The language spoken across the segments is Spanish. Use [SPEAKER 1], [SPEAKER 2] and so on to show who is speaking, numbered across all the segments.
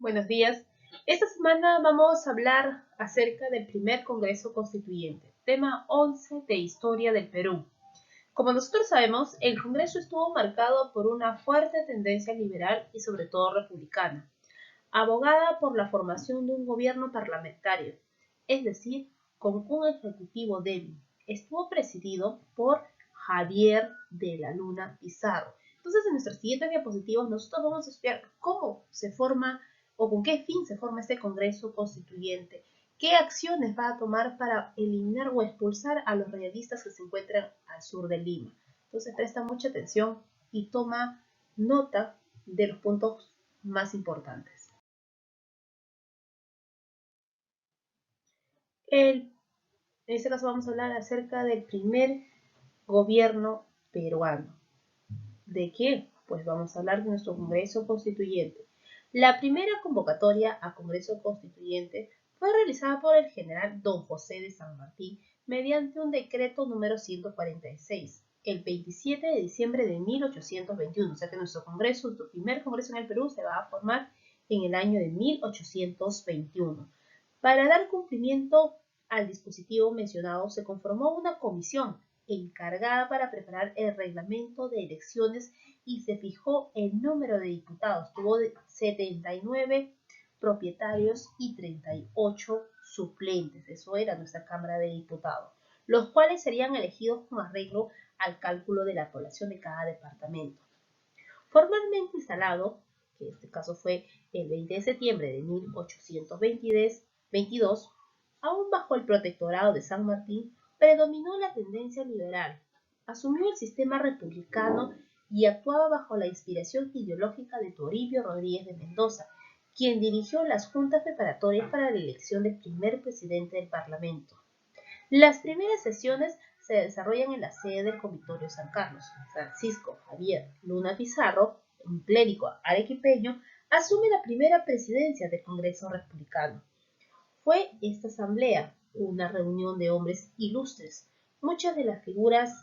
[SPEAKER 1] Buenos días. Esta semana vamos a hablar acerca del primer Congreso Constituyente, tema 11 de Historia del Perú. Como nosotros sabemos, el Congreso estuvo marcado por una fuerte tendencia liberal y sobre todo republicana, abogada por la formación de un gobierno parlamentario, es decir, con un ejecutivo débil. Estuvo presidido por Javier de la Luna Pizarro. Entonces, en nuestros siguientes diapositivas, nosotros vamos a estudiar cómo se forma o con qué fin se forma este Congreso Constituyente, qué acciones va a tomar para eliminar o expulsar a los realistas que se encuentran al sur de Lima. Entonces, presta mucha atención y toma nota de los puntos más importantes. En este caso vamos a hablar acerca del primer gobierno peruano. ¿De qué? Pues vamos a hablar de nuestro Congreso Constituyente. La primera convocatoria a Congreso Constituyente fue realizada por el general Don José de San Martín mediante un decreto número 146, el 27 de diciembre de 1821. O sea que nuestro primer Congreso en el Perú, se va a formar en el año de 1821. Para dar cumplimiento al dispositivo mencionado, se conformó una comisión encargada para preparar el reglamento de elecciones y se fijó el número de diputados. Tuvo 79 propietarios y 38 suplentes. Eso era nuestra Cámara de Diputados, los cuales serían elegidos con arreglo al cálculo de la población de cada departamento. Formalmente instalado, que en este caso fue el 20 de septiembre de 1822, aún bajo el protectorado de San Martín, predominó la tendencia liberal. Asumió el sistema republicano y actuaba bajo la inspiración ideológica de Toribio Rodríguez de Mendoza, quien dirigió las juntas preparatorias para la elección del primer presidente del Parlamento. Las primeras sesiones se desarrollan en la sede del Comitorio San Carlos. Francisco Javier Luna Pizarro, un clérigo arequipeño, asume la primera presidencia del Congreso Republicano. Fue esta asamblea una reunión de hombres ilustres, muchas de las figuras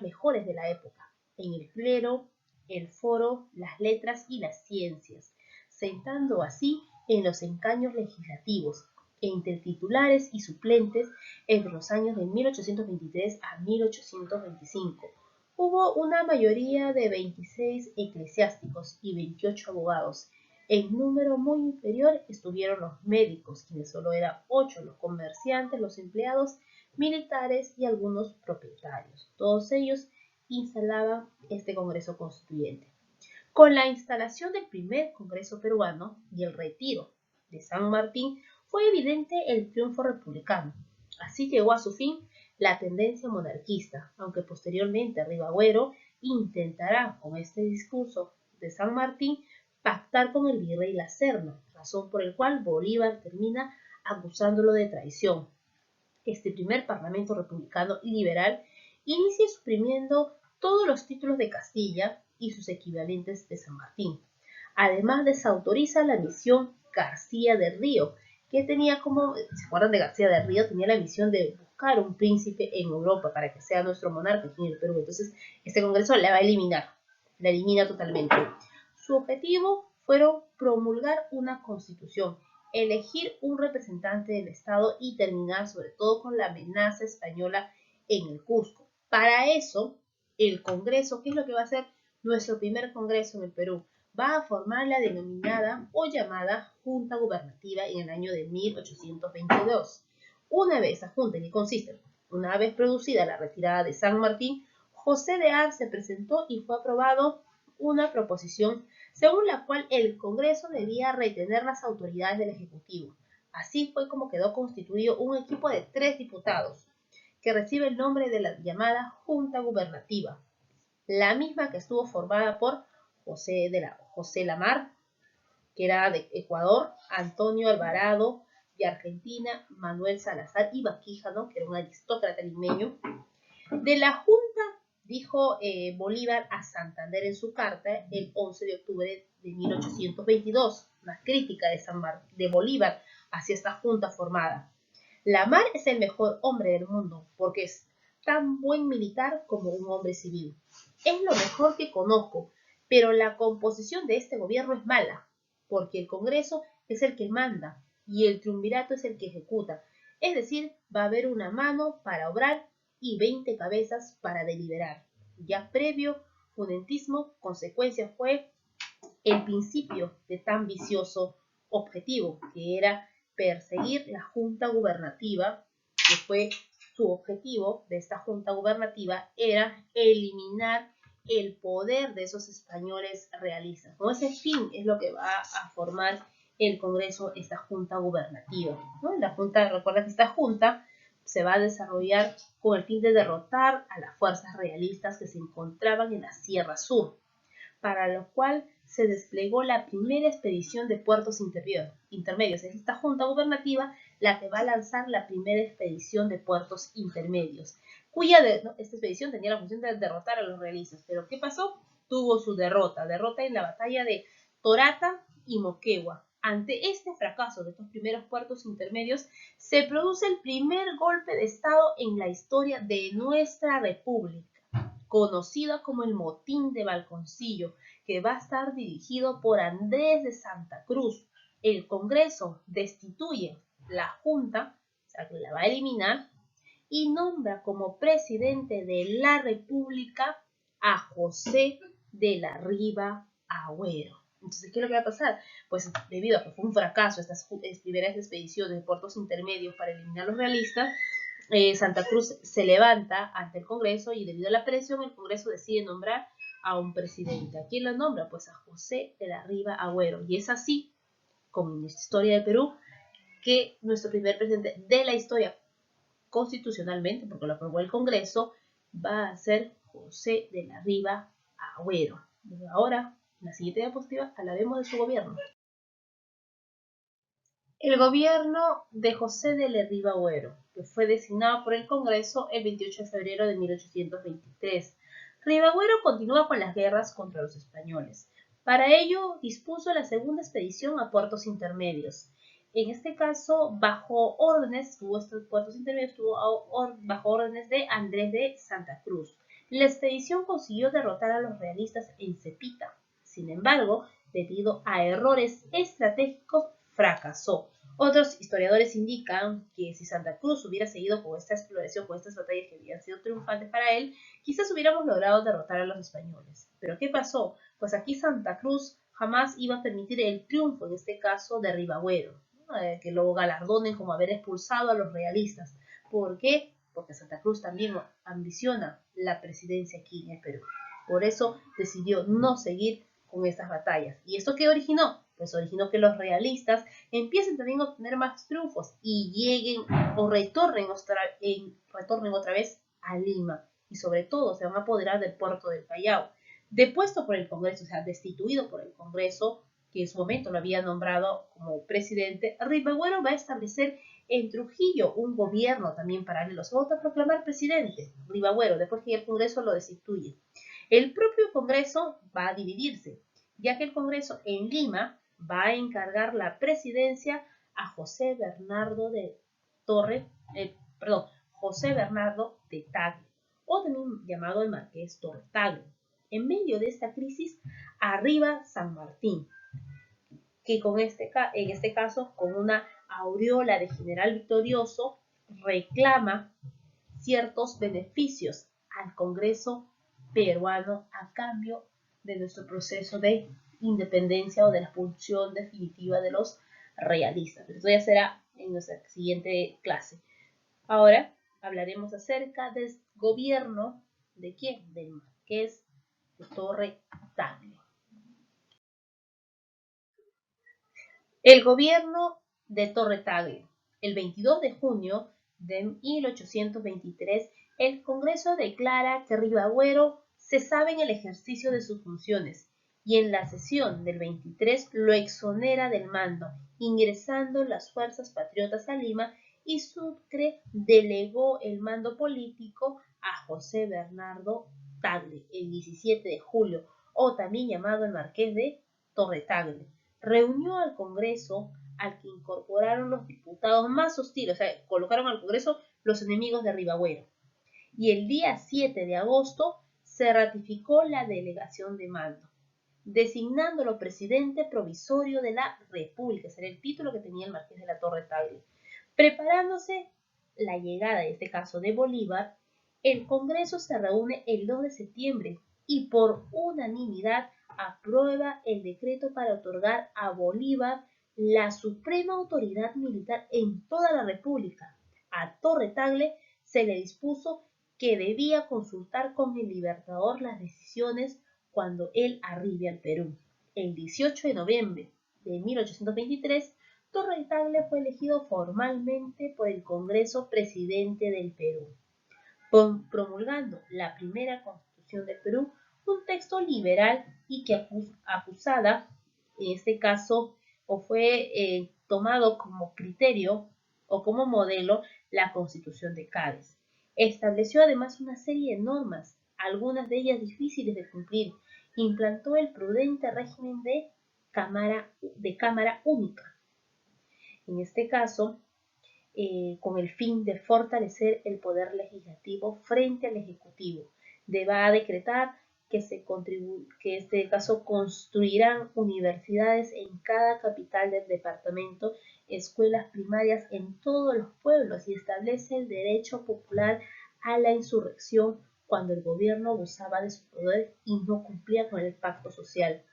[SPEAKER 1] mejores de la época, en el clero, el foro, las letras y las ciencias, sentando así en los escaños legislativos, entre titulares y suplentes, entre los años de 1823 a 1825. Hubo una mayoría de 26 eclesiásticos y 28 abogados. En número muy inferior estuvieron los médicos, quienes solo eran 8, los comerciantes, los empleados, militares y algunos propietarios. Todos ellos instalaban este Congreso Constituyente. Con la instalación del primer Congreso peruano y el retiro de San Martín, fue evidente el triunfo republicano. Así llegó a su fin la tendencia monarquista, aunque posteriormente Ribagüero intentará, con este discurso de San Martín, pactar con el virrey La Serna, razón por la cual Bolívar termina acusándolo de traición. Este primer parlamento republicano y liberal inicia suprimiendo todos los títulos de Castilla y sus equivalentes de San Martín. Además, desautoriza la misión García del Río, que tenía como, ¿se acuerdan de García del Río? Tenía la misión de buscar un príncipe en Europa para que sea nuestro monarca aquí en el Perú. Entonces, este Congreso la va a eliminar, la elimina totalmente. Su objetivo fueron promulgar una constitución, elegir un representante del Estado y terminar sobre todo con la amenaza española en el Cusco. Para eso, el Congreso, ¿qué es lo que va a hacer nuestro primer Congreso en el Perú? Va a formar la denominada o llamada Junta Gubernativa en el año de 1822. Una vez esa junta, ¿en qué consiste? Una vez producida la retirada de San Martín, José de Arce presentó y fue aprobado una proposición según la cual el Congreso debía retener las autoridades del Ejecutivo. Así fue como quedó constituido un equipo de 3 diputados, que recibe el nombre de la llamada Junta Gubernativa, la misma que estuvo formada por José Lamar, que era de Ecuador, Antonio Alvarado de Argentina, Manuel Salazar y Baquíjano, que era un aristócrata limeño. De la Junta dijo Bolívar a Santander en su carta el 11 de octubre de 1822, una crítica de Bolívar hacia esta junta formada. Lamar es el mejor hombre del mundo porque es tan buen militar como un hombre civil. Es lo mejor que conozco, pero la composición de este gobierno es mala. porque el Congreso es el que manda y el triunvirato es el que ejecuta. Es decir, va a haber una mano para obrar y 20 cabezas para deliberar. Ya previo funentismo, consecuencia fue el principio de tan vicioso objetivo, que era perseguir la junta gubernativa, que fue su objetivo de esta junta gubernativa, era eliminar el poder de esos españoles realistas. ¿No? Ese fin es lo que va a formar el Congreso, esta junta gubernativa. ¿No? La junta, recuerda que esta junta se va a desarrollar con el fin de derrotar a las fuerzas realistas que se encontraban en la Sierra Sur, para lo cual se desplegó la primera expedición de puertos intermedios. Es esta junta gubernativa la que va a lanzar la primera expedición de puertos intermedios, esta expedición tenía la función de derrotar a los realistas. Pero ¿qué pasó? Tuvo su derrota en la batalla de Torata y Moquegua. Ante este fracaso de estos primeros puertos intermedios, se produce el primer golpe de Estado en la historia de nuestra república, conocida como el Motín de Balconcillo, que va a estar dirigido por Andrés de Santa Cruz. El Congreso destituye la Junta, o sea, que la va a eliminar, y nombra como presidente de la República a José de la Riva Agüero. Entonces, ¿qué es lo que va a pasar? Pues debido a que fue un fracaso estas primeras expediciones de puertos intermedios para eliminar a los realistas, Santa Cruz se levanta ante el Congreso y debido a la presión el Congreso decide nombrar a un presidente. ¿A quién lo nombra? Pues a José de la Riva Agüero. Y es así, como en nuestra historia de Perú, que nuestro primer presidente de la historia constitucionalmente, porque lo aprobó el Congreso, va a ser José de la Riva Agüero. Ahora, en la siguiente diapositiva, hablaremos de su gobierno. El gobierno de José de la Riva Agüero, que fue designado por el Congreso el 28 de febrero de 1823. Ribagüero continúa con las guerras contra los españoles. Para ello, dispuso la segunda expedición a puertos intermedios. En este caso, bajo órdenes de Andrés de Santa Cruz. La expedición consiguió derrotar a los realistas en Cepita. Sin embargo, debido a errores estratégicos, fracasó. Otros historiadores indican que si Santa Cruz hubiera seguido con esta exploración, con estas batallas que habían sido triunfantes para él, quizás hubiéramos logrado derrotar a los españoles. ¿Pero qué pasó? Pues aquí Santa Cruz jamás iba a permitir el triunfo, en este caso, de Ribagüero, ¿no? Que lo galardonen como haber expulsado a los realistas. ¿Por qué? Porque Santa Cruz también ambiciona la presidencia aquí en el Perú. Por eso decidió no seguir con estas batallas. ¿Y esto qué originó? Pues originó que los realistas empiecen también a obtener más triunfos y lleguen o retornen otra vez a Lima. Y sobre todo se van a apoderar del puerto del Callao. Depuesto por el Congreso, o sea, destituido por el Congreso, que en su momento lo había nombrado como presidente, Ribagüero va a establecer en Trujillo un gobierno también paralelo. Se va a proclamar presidente Ribagüero, después que el Congreso lo destituye. El propio Congreso va a dividirse, ya que el Congreso en Lima va a encargar la presidencia a José Bernardo de Tagle, o también llamado el Marqués Torre Tagle. En medio de esta crisis, arriba San Martín, que en este caso, con una aureola de general victorioso, reclama ciertos beneficios al Congreso peruano a cambio de nuestro proceso de independencia o de la expulsión definitiva de los realistas. Esto ya será en nuestra siguiente clase. Ahora hablaremos acerca del gobierno de quién, del Marqués de Torre Tagle. El gobierno de Torre Tagle. El 22 de junio de 1823, el Congreso declara que Ribagüero cesaba en el ejercicio de sus funciones y en la sesión del 23 lo exonera del mando, ingresando las fuerzas patriotas a Lima, y Sucre delegó el mando político a José Bernardo Tagle el 17 de julio, o también llamado el Marqués de Torre Tagle. Reunió al Congreso, al que incorporaron los diputados más hostiles, o sea, colocaron al Congreso los enemigos de Ribagüero. Y el día 7 de agosto se ratificó la delegación de mando. designándolo presidente provisorio de la República. Ese era el título que tenía el Marqués de la Torre Tagle. Preparándose la llegada, en este caso, de Bolívar, el Congreso se reúne el 2 de septiembre y por unanimidad aprueba el decreto para otorgar a Bolívar la suprema autoridad militar en toda la República. A Torre Tagle se le dispuso que debía consultar con el Libertador las decisiones cuando él arribe al Perú. El 18 de noviembre de 1823, Torre Tagle fue elegido formalmente por el Congreso presidente del Perú, promulgando la primera Constitución del Perú, un texto liberal y que acusada, en este caso, o fue tomado como criterio o como modelo la Constitución de Cádiz. Estableció además una serie de normas, algunas de ellas difíciles de cumplir. Implantó el prudente régimen de cámara única. En este caso, con el fin de fortalecer el poder legislativo frente al ejecutivo. Deba decretar que este caso construirán universidades en cada capital del departamento, escuelas primarias en todos los pueblos y establece el derecho popular a la insurrección cuando el gobierno abusaba de su poder y no cumplía con el pacto social.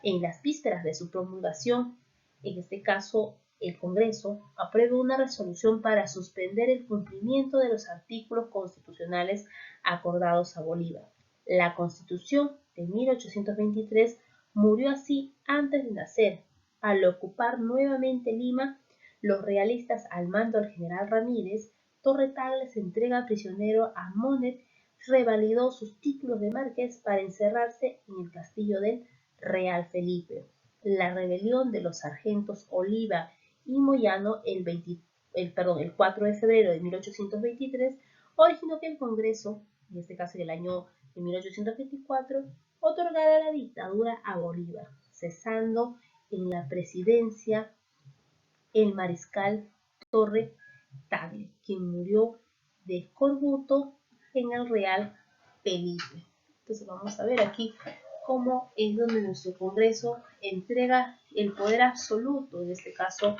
[SPEAKER 1] En las vísperas de su promulgación, en este caso el Congreso, aprueba una resolución para suspender el cumplimiento de los artículos constitucionales acordados a Bolívar. La Constitución de 1823 murió así antes de nacer. Al ocupar nuevamente Lima, los realistas al mando del general Ramírez, Torre Tagle se entrega prisionero a Monet, revalidó sus títulos de marqués para encerrarse en el castillo del Real Felipe. La rebelión de los sargentos Oliva y Moyano el 4 de febrero de 1823 originó que el Congreso, en este caso en el año de 1824, otorgara la dictadura a Bolívar, cesando en la presidencia el mariscal Torre Tagle, quien murió de escorbuto en el Real Felipe. Entonces vamos a ver aquí cómo es donde nuestro Congreso entrega el poder absoluto, en este caso,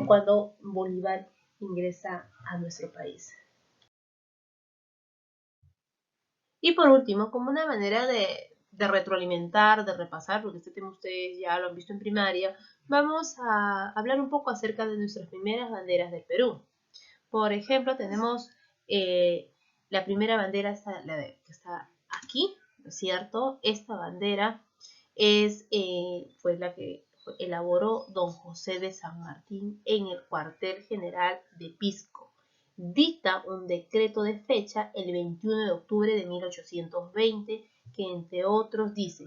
[SPEAKER 1] cuando Bolívar ingresa a nuestro país. Y por último, como una manera de retroalimentar, de repasar, porque este tema ustedes ya lo han visto en primaria, vamos a hablar un poco acerca de nuestras primeras banderas del Perú. Por ejemplo, tenemos la primera bandera, que está aquí, ¿no es cierto? Esta bandera fue la que elaboró don José de San Martín en el cuartel general de Pisco. Dicta un decreto de fecha el 21 de octubre de 1820 que, entre otros, dice: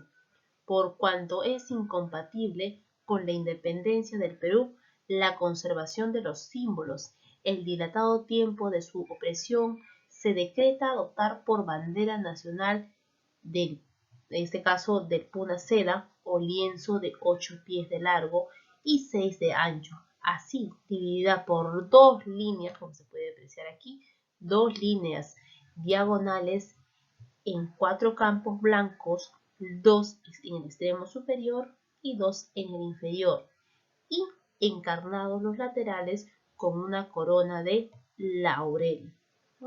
[SPEAKER 1] por cuanto es incompatible con la independencia del Perú, la conservación de los símbolos, el dilatado tiempo de su opresión, se decreta adoptar por bandera nacional en este caso del puna seda o lienzo de 8 pies de largo y 6 de ancho, así dividida por dos líneas, como se puede apreciar aquí, dos líneas diagonales en 4 campos blancos, 2 en el extremo superior y 2 en el inferior, y encarnados los laterales con una corona de laurel.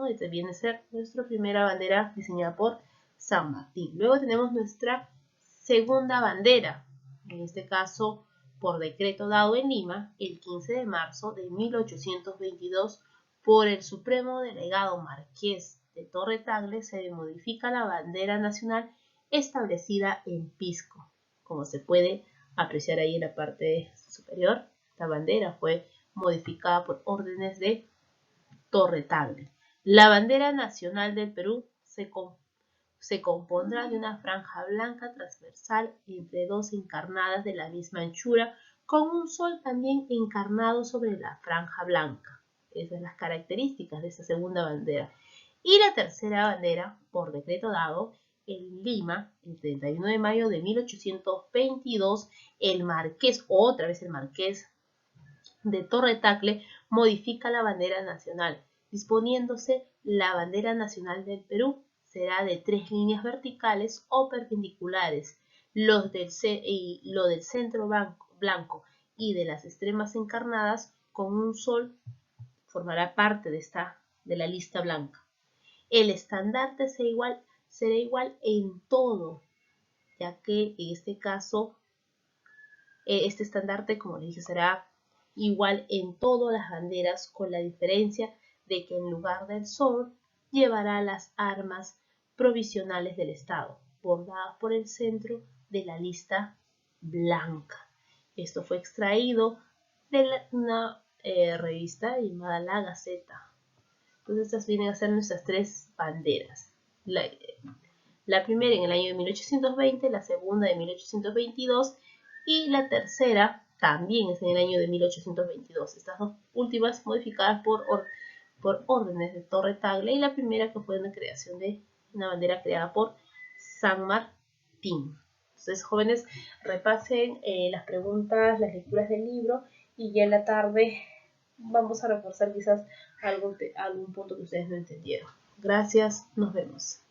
[SPEAKER 1] Esta viene a ser nuestra primera bandera diseñada por San Martín. Luego tenemos nuestra segunda bandera, en este caso por decreto dado en Lima el 15 de marzo de 1822 por el Supremo Delegado Marqués de Torre Tagle. Se modifica la bandera nacional establecida en Pisco. Como se puede apreciar ahí en la parte superior, esta bandera fue modificada por órdenes de Torre Tagle. La bandera nacional del Perú se compondrá de una franja blanca transversal entre dos encarnadas de la misma anchura, con un sol también encarnado sobre la franja blanca. Esas son las características de esta segunda bandera. Y la tercera bandera, por decreto dado en Lima, el 31 de mayo de 1822, otra vez el Marqués de Torre Tagle, modifica la bandera nacional, disponiéndose la bandera nacional del Perú será de 3 líneas verticales o perpendiculares. lo del centro blanco y de las extremas encarnadas con un sol formará parte de la lista blanca. El estandarte será igual en todo, ya que en este caso, este estandarte, como les dije, será igual en todas las banderas, con la diferencia de que en lugar del sol llevará las armas provisionales del Estado, bordadas por el centro de la lista blanca. Esto fue extraído de una revista llamada La Gaceta. Entonces estas vienen a ser nuestras tres banderas. La primera en el año de 1820, la segunda de 1822 y la tercera también es en el año de 1822. Estas dos últimas modificadas por órdenes de Torre Tagle, y la primera que fue una creación de una bandera creada por San Martín. Entonces, jóvenes, repasen las preguntas, las lecturas del libro, y ya en la tarde vamos a reforzar quizás algún punto que ustedes no entendieron. Gracias, nos vemos.